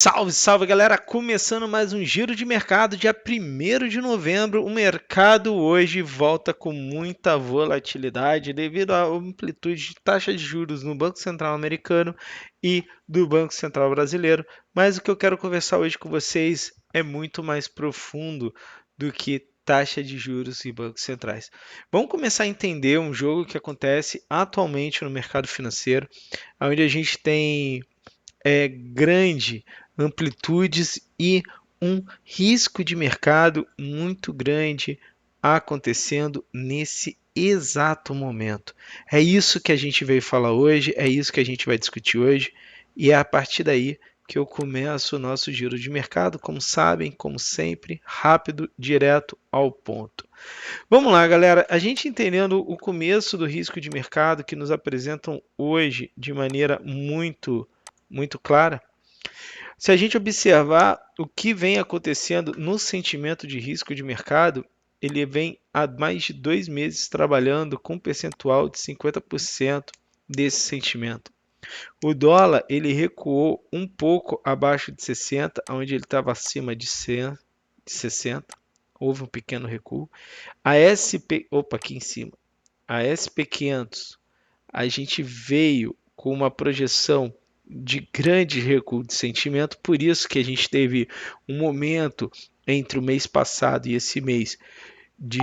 Salve, salve galera! Começando mais um giro de mercado, dia 1º de novembro. O mercado hoje volta com muita volatilidade devido à amplitude de taxa de juros no Banco Central americano e do Banco Central brasileiro. Mas o que eu quero conversar hoje com vocês é muito mais profundo do que taxa de juros e bancos centrais. Vamos começar a entender um jogo que acontece atualmente no mercado financeiro, onde a gente tem grande amplitudes e um risco de mercado muito grande acontecendo nesse exato momento. É isso que a gente veio falar hoje, é isso que a gente vai discutir hoje, e é a partir daí que eu começo o nosso giro de mercado, como sabem, como sempre, rápido, direto ao ponto. Vamos lá, galera. A gente entendendo o começo do risco de mercado que nos apresentam hoje de maneira muito clara. Se a gente observar o que vem acontecendo no sentimento de risco de mercado, ele vem há mais de 2 meses trabalhando com um percentual de 50% desse sentimento. O dólar ele recuou um pouco abaixo de 60, onde ele estava acima de 60. Houve um pequeno recuo. Aqui em cima. A SP500, a gente veio com uma projeção de grande recuo de sentimento, por isso que a gente teve um momento entre o mês passado e esse mês de,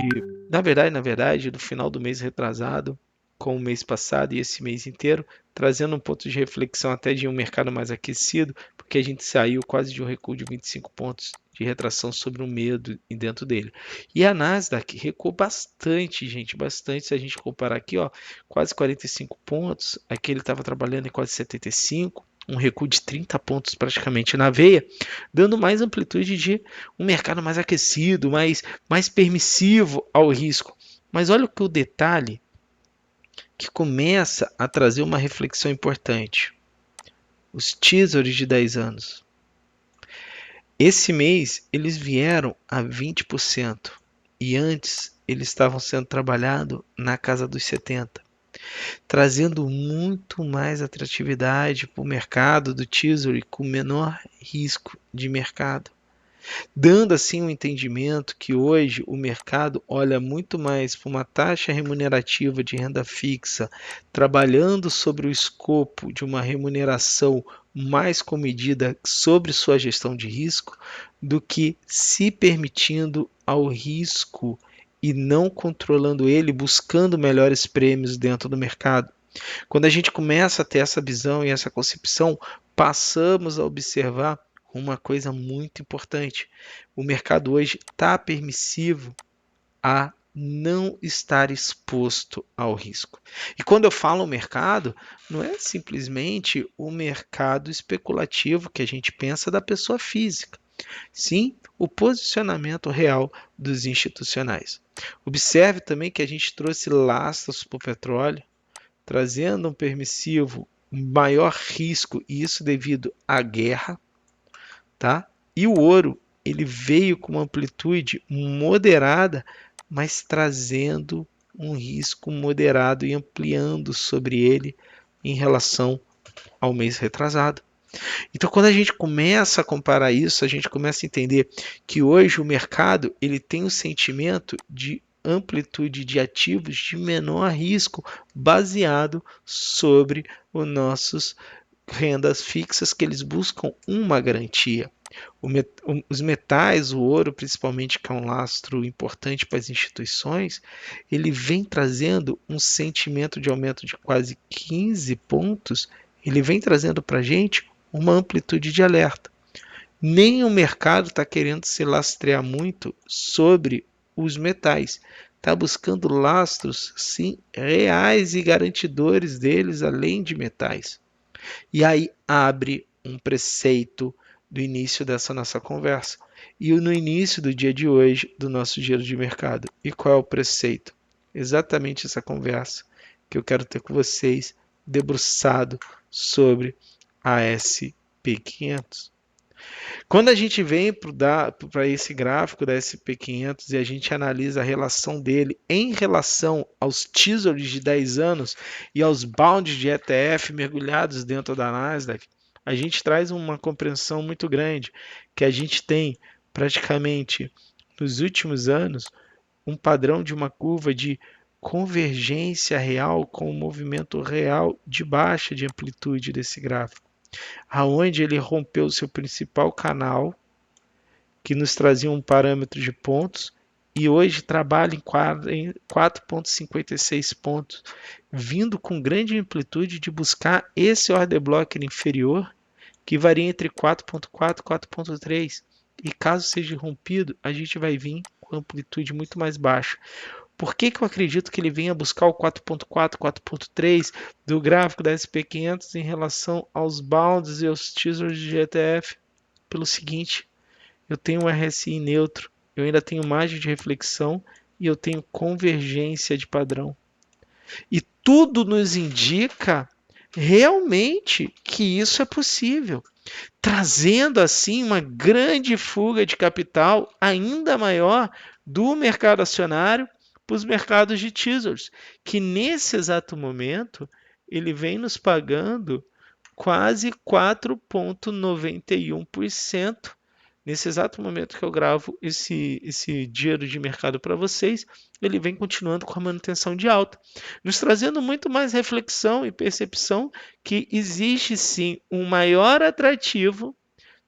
na verdade, do final do mês retrasado com o mês passado e esse mês inteiro, trazendo um ponto de reflexão até de um mercado mais aquecido, porque a gente saiu quase de um recuo de 25 pontos de retração sobre o medo dentro dele. E a Nasdaq recuou bastante, gente, bastante. Se a gente comparar aqui, ó, quase 45 pontos, aqui ele estava trabalhando em quase 75, um recuo de 30 pontos praticamente na veia, dando mais amplitude de um mercado mais aquecido, mais permissivo ao risco. Mas olha o detalhe que começa a trazer uma reflexão importante. Os teasers de 10 anos. Esse mês eles vieram a 20% e antes eles estavam sendo trabalhados na casa dos 70%, trazendo muito mais atratividade para o mercado do teaser com menor risco de mercado, dando assim um entendimento que hoje o mercado olha muito mais para uma taxa remunerativa de renda fixa, trabalhando sobre o escopo de uma remuneração mais comedida sobre sua gestão de risco, do que se permitindo ao risco e não controlando ele, buscando melhores prêmios dentro do mercado. Quando a gente começa a ter essa visão e essa concepção, passamos a observar uma coisa muito importante. O mercado hoje está permissivo a não estar exposto ao risco. E quando eu falo mercado, não é simplesmente o mercado especulativo que a gente pensa da pessoa física. Sim, o posicionamento real dos institucionais. Observe também que a gente trouxe lastros para o petróleo, trazendo um permissivo maior risco, e isso devido à guerra, tá? E o ouro, ele veio com uma amplitude moderada, mas trazendo um risco moderado e ampliando sobre ele em relação ao mês retrasado. Então, quando a gente começa a comparar isso, a gente começa a entender que hoje o mercado ele tem um sentimento de amplitude de ativos de menor risco, baseado sobre os nossos rendas fixas, que eles buscam uma garantia. Os metais, o ouro principalmente, que é um lastro importante para as instituições, ele vem trazendo um sentimento de aumento de quase 15 pontos, ele vem trazendo para a gente uma amplitude de alerta. Nem o mercado está querendo se lastrear muito sobre os metais. Está buscando lastros, sim, reais e garantidores deles, além de metais. E aí abre um preceito do início dessa nossa conversa. E no início do dia de hoje, do nosso giro de mercado. E qual é o preceito? Exatamente essa conversa que eu quero ter com vocês, debruçado sobre a SP500. Quando a gente vem para esse gráfico da SP500 e a gente analisa a relação dele em relação aos teasers de 10 anos e aos bonds de ETF mergulhados dentro da Nasdaq, a gente traz uma compreensão muito grande que a gente tem praticamente nos últimos anos um padrão de uma curva de convergência real com o movimento real de baixa de amplitude desse gráfico, aonde ele rompeu seu principal canal, que nos trazia um parâmetro de pontos, e hoje trabalha em 4,56 pontos, vindo com grande amplitude de buscar esse order block inferior, que varia entre 4,4 e 4,3. E caso seja rompido, a gente vai vir com amplitude muito mais baixa. Por que eu acredito que ele venha buscar o 4.4, 4.3 do gráfico da SP500 em relação aos bounds e aos teasers de GTF? Pelo seguinte, eu tenho um RSI neutro, eu ainda tenho margem de reflexão e eu tenho convergência de padrão. E tudo nos indica realmente que isso é possível, trazendo assim uma grande fuga de capital ainda maior do mercado acionário para os mercados de teasers, que nesse exato momento ele vem nos pagando quase 4,91%. Nesse exato momento que eu gravo esse dinheiro de mercado para vocês, ele vem continuando com a manutenção de alta, nos trazendo muito mais reflexão e percepção que existe sim um maior atrativo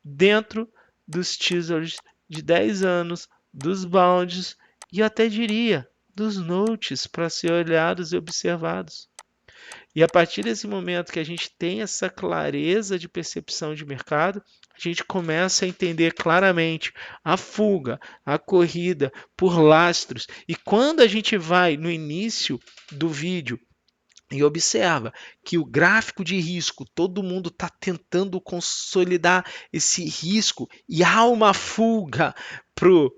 dentro dos teasers de 10 anos, dos bounds e até diria dos notes para ser olhados e observados. E a partir desse momento que a gente tem essa clareza de percepção de mercado, a gente começa a entender claramente a fuga, a corrida por lastros. E quando a gente vai no início do vídeo e observa que o gráfico de risco, todo mundo está tentando consolidar esse risco e há uma fuga para o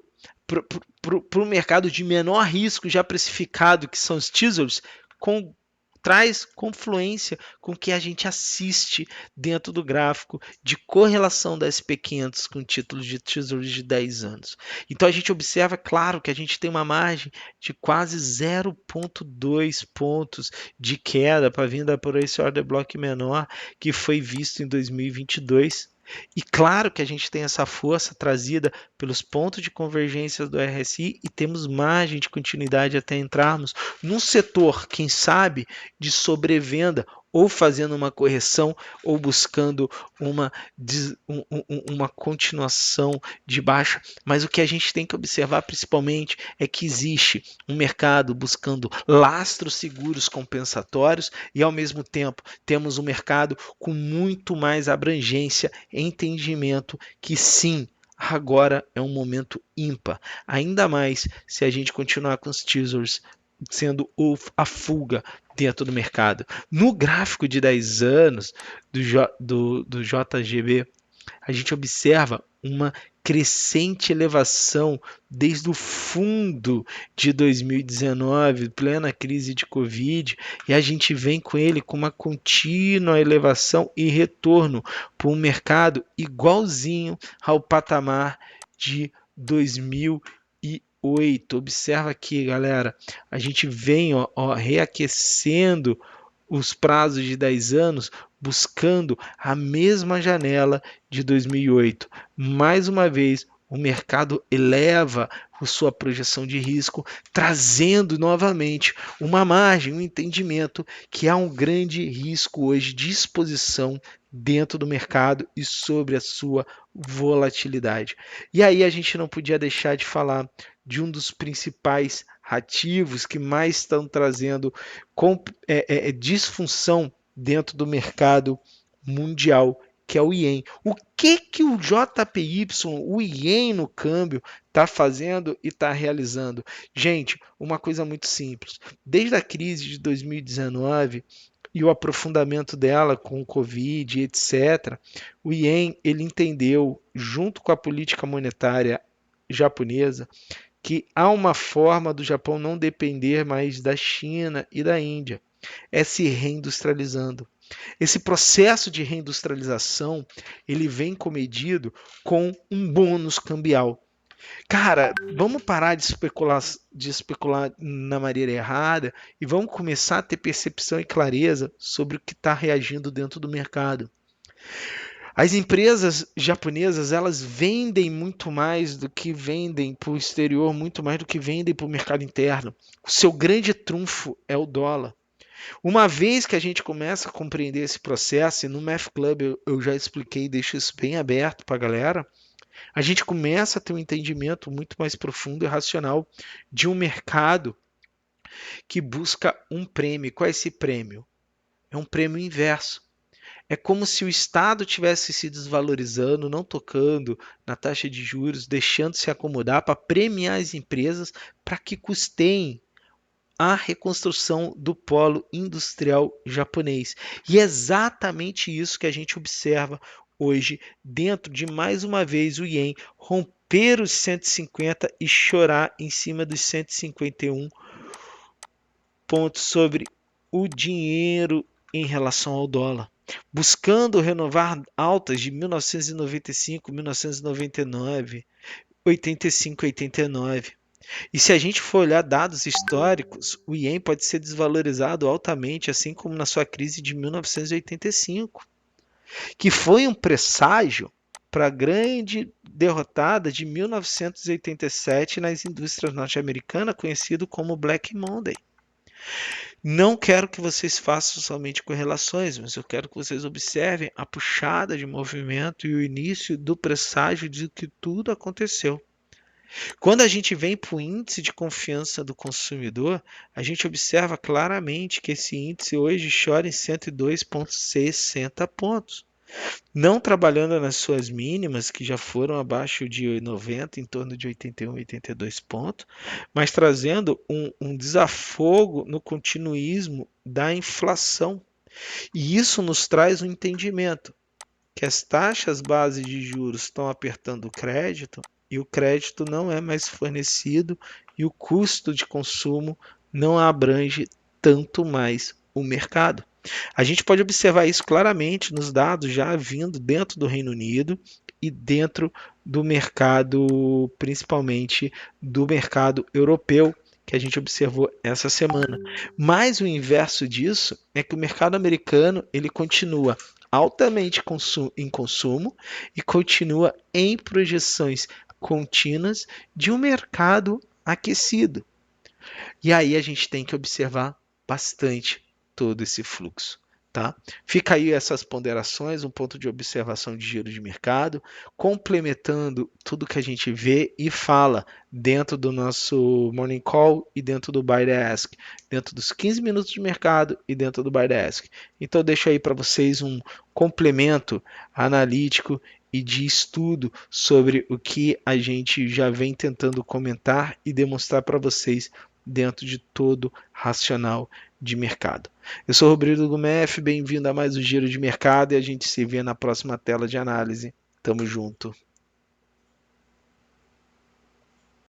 mercado de menor risco já precificado, que são os teasers, traz confluência com o que a gente assiste dentro do gráfico de correlação da SP500 com títulos de tesouro de 10 anos. Então a gente observa, claro, que a gente tem uma margem de quase 0,2 pontos de queda para vinda por esse order block menor que foi visto em 2022. E claro que a gente tem essa força trazida pelos pontos de convergência do RSI e temos margem de continuidade até entrarmos num setor, quem sabe, de sobrevenda ou fazendo uma correção ou buscando uma continuação de baixa. Mas o que a gente tem que observar principalmente é que existe um mercado buscando lastros seguros compensatórios e ao mesmo tempo temos um mercado com muito mais abrangência e entendimento que sim, agora é um momento ímpar, ainda mais se a gente continuar com os teasers sendo a fuga dentro do mercado. No gráfico de 10 anos do JGB, a gente observa uma crescente elevação desde o fundo de 2019, plena crise de Covid, e a gente vem com ele com uma contínua elevação e retorno para um mercado igualzinho ao patamar de 2008. Observa aqui, galera, a gente vem reaquecendo os prazos de 10 anos, buscando a mesma janela de 2008. Mais uma vez, o mercado eleva a sua projeção de risco, trazendo novamente uma margem, um entendimento que há um grande risco hoje de exposição dentro do mercado e sobre a sua volatilidade. E aí a gente não podia deixar de falar de um dos principais ativos que mais estão trazendo disfunção dentro do mercado mundial, que é o Ien. O que o JPY, o Ien no câmbio, está fazendo e está realizando? Gente, uma coisa muito simples. Desde a crise de 2019 e o aprofundamento dela com o Covid, etc., o Ien ele entendeu, junto com a política monetária japonesa, que há uma forma do Japão não depender mais da China e da Índia, é se reindustrializando. Esse processo de reindustrialização, ele vem comedido com um bônus cambial. Cara, vamos parar de especular na maneira errada e vamos começar a ter percepção e clareza sobre o que está reagindo dentro do mercado. As empresas japonesas, elas vendem muito mais do que vendem para o exterior, muito mais do que vendem para o mercado interno. O seu grande trunfo é o dólar. Uma vez que a gente começa a compreender esse processo, e no Math Club eu já expliquei, deixo isso bem aberto para a galera, a gente começa a ter um entendimento muito mais profundo e racional de um mercado que busca um prêmio. Qual é esse prêmio? É um prêmio inverso. É como se o Estado tivesse se desvalorizando, não tocando na taxa de juros, deixando se acomodar para premiar as empresas para que custeiem a reconstrução do polo industrial japonês. E é exatamente isso que a gente observa hoje dentro de, mais uma vez, o ien romper os 150 e chorar em cima dos 151 pontos sobre o dinheiro em relação ao dólar, buscando renovar altas de 1995, 1999, 85, 89. E se a gente for olhar dados históricos, o ien pode ser desvalorizado altamente, assim como na sua crise de 1985, que foi um presságio para a grande derrotada de 1987 nas indústrias norte-americanas, conhecido como Black Monday. Não quero que vocês façam somente correlações, mas eu quero que vocês observem a puxada de movimento e o início do presságio de que tudo aconteceu. Quando a gente vem para o índice de confiança do consumidor, a gente observa claramente que esse índice hoje chora em 102,60 pontos. Não trabalhando nas suas mínimas, que já foram abaixo de 90, em torno de 81, 82 pontos, mas trazendo um desafogo no continuismo da inflação. E isso nos traz um entendimento que as taxas base de juros estão apertando o crédito e o crédito não é mais fornecido e o custo de consumo não abrange tanto mais o mercado. A gente pode observar isso claramente nos dados já vindo dentro do Reino Unido e dentro do mercado, principalmente do mercado europeu, que a gente observou essa semana. Mas o inverso disso é que o mercado americano ele continua altamente em consumo e continua em projeções contínuas de um mercado aquecido. E aí a gente tem que observar bastante todo esse fluxo. Tá? Fica aí essas ponderações, um ponto de observação de giro de mercado, complementando tudo que a gente vê e fala dentro do nosso Morning Call e dentro do Buy the Ask, dentro dos 15 minutos de mercado e dentro do Buy the Ask. Então deixo aí para vocês um complemento analítico e de estudo sobre o que a gente já vem tentando comentar e demonstrar para vocês dentro de todo racional de mercado. Eu sou o Rodrigo Gumef, bem-vindo a mais um Giro de Mercado e a gente se vê na próxima tela de análise. Tamo junto.